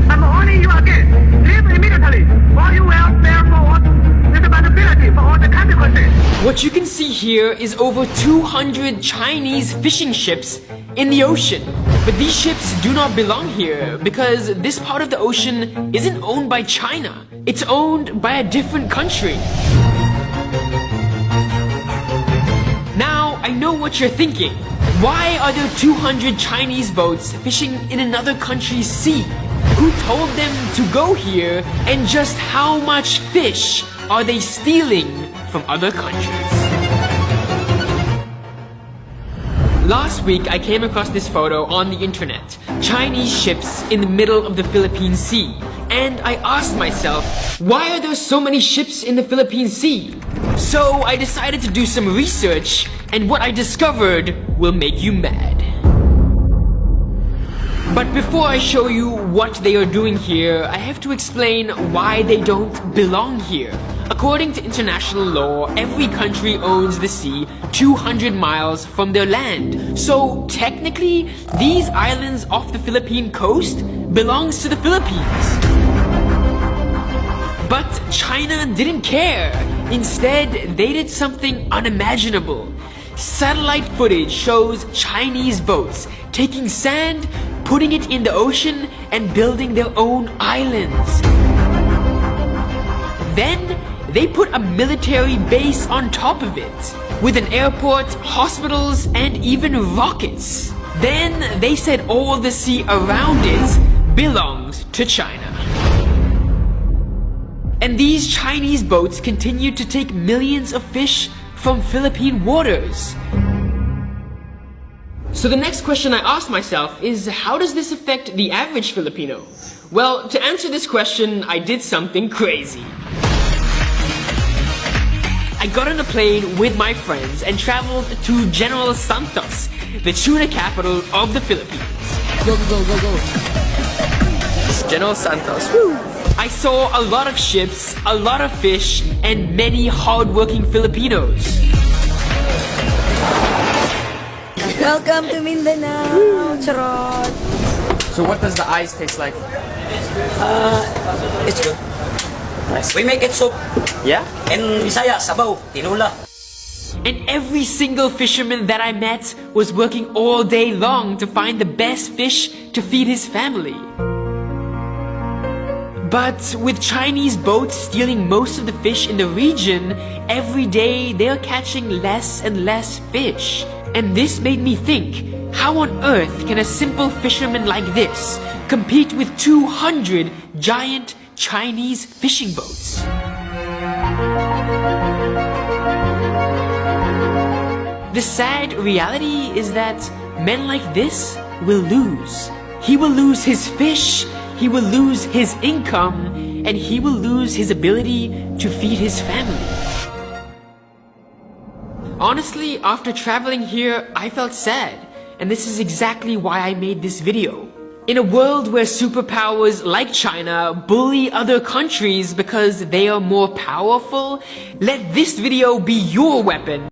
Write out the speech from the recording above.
I'm warning you again. Leave immediately, or you will bear more responsibility for all the consequences. What you can see here is over 200 Chinese fishing ships in the ocean. But these ships do not belong here because this part of the ocean isn't owned by China. It's owned by a different country. Now, I know what you're thinking. Why are there 200 Chinese boats fishing in another country's sea? Who told them to go here, and just how much fish are they stealing from other countries? Last week, I came across this photo on the internet. Chinese ships in the middle of the Philippine Sea. And I asked myself, why are there so many ships in the Philippine Sea? So I decided to do some research, and what I discovered will make you mad. But before I show you what they are doing here, I have to explain why they don't belong here. According to international law, every country owns the sea 200 miles from their land. So technically, these islands off the Philippine coast belongs to the Philippines. But China didn't care. Instead, they did something unimaginable. Satellite footage shows Chinese boats taking sand, putting it in the ocean, and building their own islands. Then, they put a military base on top of it, with an airport, hospitals, and even rockets. Then, they said all the sea around it belonged to China. And these Chinese boats continued to take millions of fish from Philippine waters. So the next question I asked myself is, how does this affect the average Filipino? Well, to answer this question, I did something crazy. I got on a plane with my friends and traveled to General Santos, the tuna capital of the Philippines. Go, go, go, go. It's General Santos. Woo! I saw a lot of ships, a lot of fish, and many hardworking Filipinos. Welcome to Mindanao, Charot. So what does the ice taste like? It's good. Nice. We make it soup. Yeah? In Bisaya, sabaw, tinula. And every single fisherman that I met was working all day long to find the best fish to feed his family. But with Chinese boats stealing most of the fish in the region, every day they're catching less and less fish. And this made me think, how on earth can a simple fisherman like this compete with 200 giant Chinese fishing boats? The sad reality is that men like this will lose. He will lose his fish, he will lose his income, and he will lose his ability to feed his family. Honestly, after traveling here, I felt sad, and this is exactly why I made this video. In a world where superpowers like China bully other countries because they are more powerful, let this video be your weapon